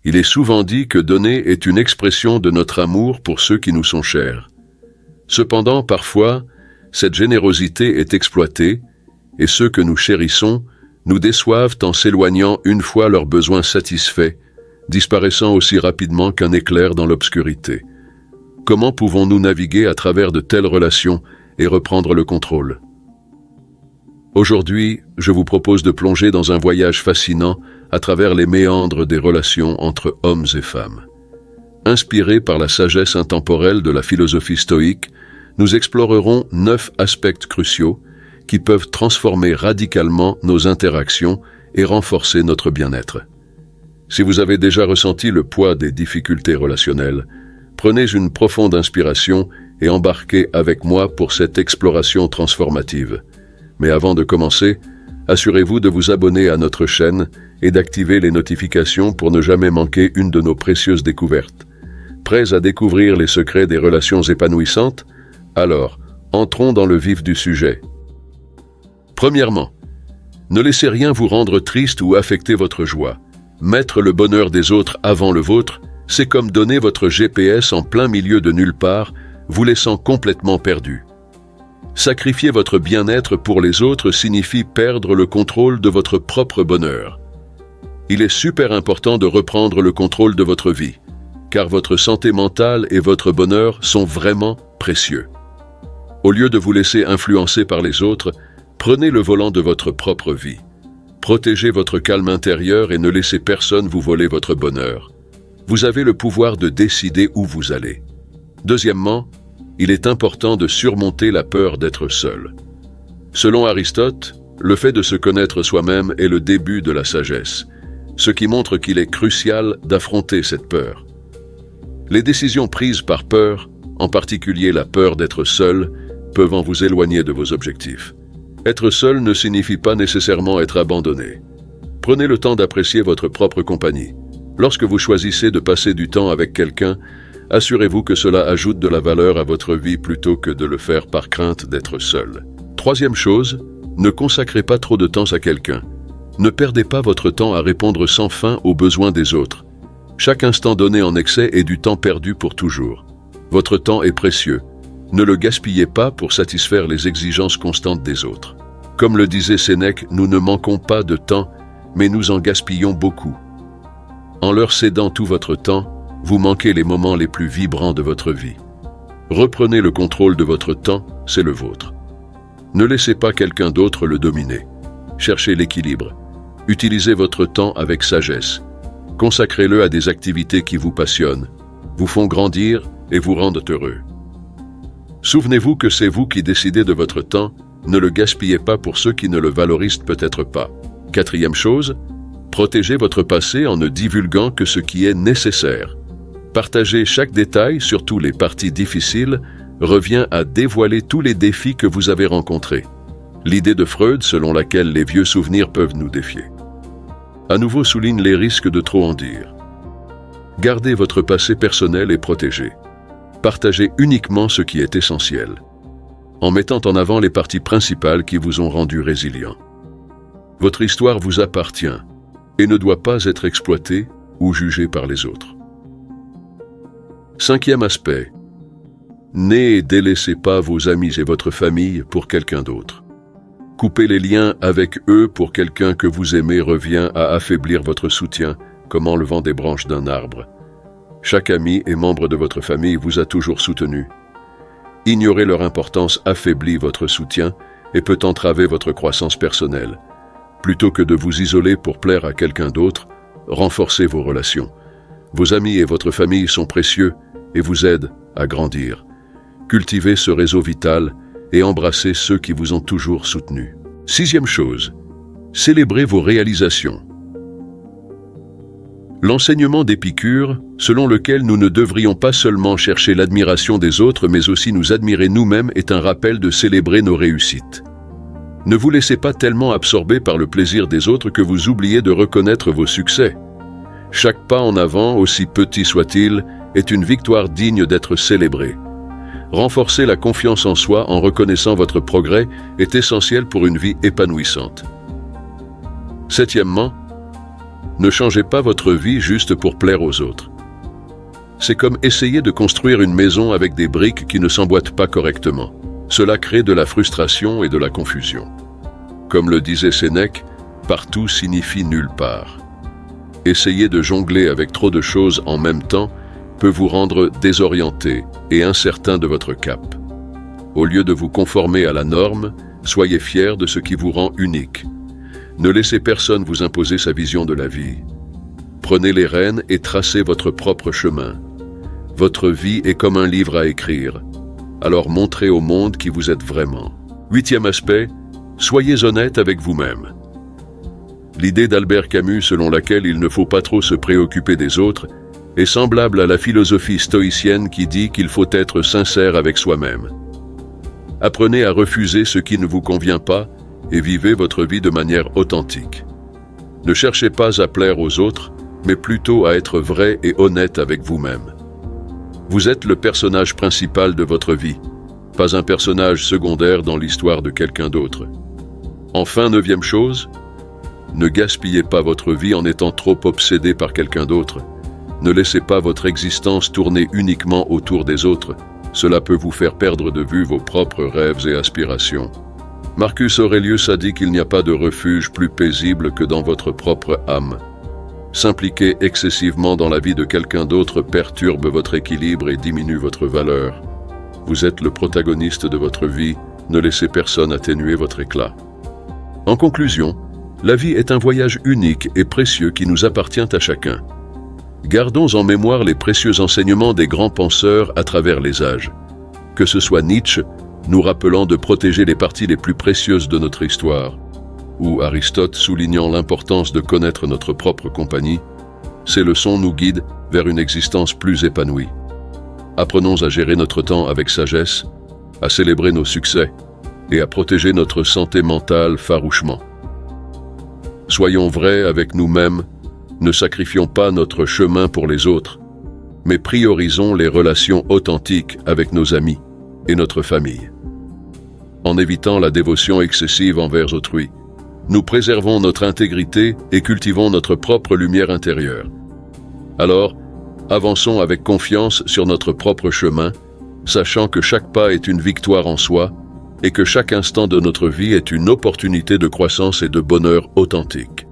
Il est souvent dit que donner est une expression de notre amour pour ceux qui nous sont chers. Cependant, parfois, cette générosité est exploitée et ceux que nous chérissons nous déçoivent en s'éloignant une fois leurs besoins satisfaits, disparaissant aussi rapidement qu'un éclair dans l'obscurité. Comment pouvons-nous naviguer à travers de telles relations et reprendre le contrôle? Aujourd'hui, je vous propose de plonger dans un voyage fascinant à travers les méandres des relations entre hommes et femmes. Inspirés par la sagesse intemporelle de la philosophie stoïque, nous explorerons 9 aspects cruciaux qui peuvent transformer radicalement nos interactions et renforcer notre bien-être. Si vous avez déjà ressenti le poids des difficultés relationnelles, prenez une profonde inspiration et embarquez avec moi pour cette exploration transformative. Mais avant de commencer, assurez-vous de vous abonner à notre chaîne et d'activer les notifications pour ne jamais manquer une de nos précieuses découvertes. Prêts à découvrir les secrets des relations épanouissantes? Alors, entrons dans le vif du sujet. Premièrement, ne laissez rien vous rendre triste ou affecter votre joie. Mettre le bonheur des autres avant le vôtre, c'est comme donner votre GPS en plein milieu de nulle part, vous laissant complètement perdu. Sacrifier votre bien-être pour les autres signifie perdre le contrôle de votre propre bonheur. Il est super important de reprendre le contrôle de votre vie, car votre santé mentale et votre bonheur sont vraiment précieux. Au lieu de vous laisser influencer par les autres, prenez le volant de votre propre vie. Protégez votre calme intérieur et ne laissez personne vous voler votre bonheur. Vous avez le pouvoir de décider où vous allez. Deuxièmement, il est important de surmonter la peur d'être seul. Selon Aristote, le fait de se connaître soi-même est le début de la sagesse, ce qui montre qu'il est crucial d'affronter cette peur. Les décisions prises par peur, en particulier la peur d'être seul, peuvent en vous éloigner de vos objectifs. Être seul ne signifie pas nécessairement être abandonné. Prenez le temps d'apprécier votre propre compagnie. Lorsque vous choisissez de passer du temps avec quelqu'un, assurez-vous que cela ajoute de la valeur à votre vie plutôt que de le faire par crainte d'être seul. Troisième chose, ne consacrez pas trop de temps à quelqu'un. Ne perdez pas votre temps à répondre sans fin aux besoins des autres. Chaque instant donné en excès est du temps perdu pour toujours. Votre temps est précieux. Ne le gaspillez pas pour satisfaire les exigences constantes des autres. Comme le disait Sénèque, nous ne manquons pas de temps, mais nous en gaspillons beaucoup. En leur cédant tout votre temps, vous manquez les moments les plus vibrants de votre vie. Reprenez le contrôle de votre temps, c'est le vôtre. Ne laissez pas quelqu'un d'autre le dominer. Cherchez l'équilibre. Utilisez votre temps avec sagesse. Consacrez-le à des activités qui vous passionnent, vous font grandir et vous rendent heureux. Souvenez-vous que c'est vous qui décidez de votre temps, ne le gaspillez pas pour ceux qui ne le valorisent peut-être pas. Quatrième chose, protégez votre passé en ne divulguant que ce qui est nécessaire. Partager chaque détail, surtout les parties difficiles, revient à dévoiler tous les défis que vous avez rencontrés. L'idée de Freud selon laquelle les vieux souvenirs peuvent nous défier. À nouveau souligne les risques de trop en dire. Gardez votre passé personnel et protégé. Partagez uniquement ce qui est essentiel, en mettant en avant les parties principales qui vous ont rendu résilient. Votre histoire vous appartient et ne doit pas être exploitée ou jugée par les autres. Cinquième aspect. Ne délaissez pas vos amis et votre famille pour quelqu'un d'autre. Couper les liens avec eux pour quelqu'un que vous aimez revient à affaiblir votre soutien comme en levant des branches d'un arbre. Chaque ami et membre de votre famille vous a toujours soutenu. Ignorer leur importance affaiblit votre soutien et peut entraver votre croissance personnelle. Plutôt que de vous isoler pour plaire à quelqu'un d'autre, renforcez vos relations. Vos amis et votre famille sont précieux et vous aident à grandir. Cultivez ce réseau vital et embrassez ceux qui vous ont toujours soutenu. Sixième chose, célébrez vos réalisations. L'enseignement d'Épicure, selon lequel nous ne devrions pas seulement chercher l'admiration des autres, mais aussi nous admirer nous-mêmes, est un rappel de célébrer nos réussites. Ne vous laissez pas tellement absorber par le plaisir des autres que vous oubliez de reconnaître vos succès. Chaque pas en avant, aussi petit soit-il, est une victoire digne d'être célébrée. Renforcer la confiance en soi en reconnaissant votre progrès est essentiel pour une vie épanouissante. Septièmement, Ne changez pas votre vie juste pour plaire aux autres. C'est comme essayer de construire une maison avec des briques qui ne s'emboîtent pas correctement. Cela crée de la frustration et de la confusion. Comme le disait Sénèque, partout signifie nulle part. Essayer de jongler avec trop de choses en même temps peut vous rendre désorienté et incertain de votre cap. Au lieu de vous conformer à la norme, soyez fiers de ce qui vous rend unique. Ne laissez personne vous imposer sa vision de la vie. Prenez les rênes et tracez votre propre chemin. Votre vie est comme un livre à écrire. Alors montrez au monde qui vous êtes vraiment. 8e aspect, soyez honnête avec vous-même. L'idée d'Albert Camus selon laquelle il ne faut pas trop se préoccuper des autres est semblable à la philosophie stoïcienne qui dit qu'il faut être sincère avec soi-même. Apprenez à refuser ce qui ne vous convient pas et vivez votre vie de manière authentique. Ne cherchez pas à plaire aux autres, mais plutôt à être vrai et honnête avec vous-même. Vous êtes le personnage principal de votre vie, pas un personnage secondaire dans l'histoire de quelqu'un d'autre. Enfin, 9e chose, ne gaspillez pas votre vie en étant trop obsédé par quelqu'un d'autre. Ne laissez pas votre existence tourner uniquement autour des autres. Cela peut vous faire perdre de vue vos propres rêves et aspirations. Marcus Aurelius a dit qu'il n'y a pas de refuge plus paisible que dans votre propre âme. S'impliquer excessivement dans la vie de quelqu'un d'autre perturbe votre équilibre et diminue votre valeur. Vous êtes le protagoniste de votre vie, ne laissez personne atténuer votre éclat. En conclusion, la vie est un voyage unique et précieux qui nous appartient à chacun. Gardons en mémoire les précieux enseignements des grands penseurs à travers les âges. Que ce soit Nietzsche, nous rappelant de protéger les parties les plus précieuses de notre histoire, ou Aristote soulignant l'importance de connaître notre propre compagnie, ces leçons nous guident vers une existence plus épanouie. Apprenons à gérer notre temps avec sagesse, à célébrer nos succès et à protéger notre santé mentale farouchement. Soyons vrais avec nous-mêmes, ne sacrifions pas notre chemin pour les autres, mais priorisons les relations authentiques avec nos amis et notre famille. En évitant la dévotion excessive envers autrui, nous préservons notre intégrité et cultivons notre propre lumière intérieure. Alors, avançons avec confiance sur notre propre chemin, sachant que chaque pas est une victoire en soi et que chaque instant de notre vie est une opportunité de croissance et de bonheur authentique.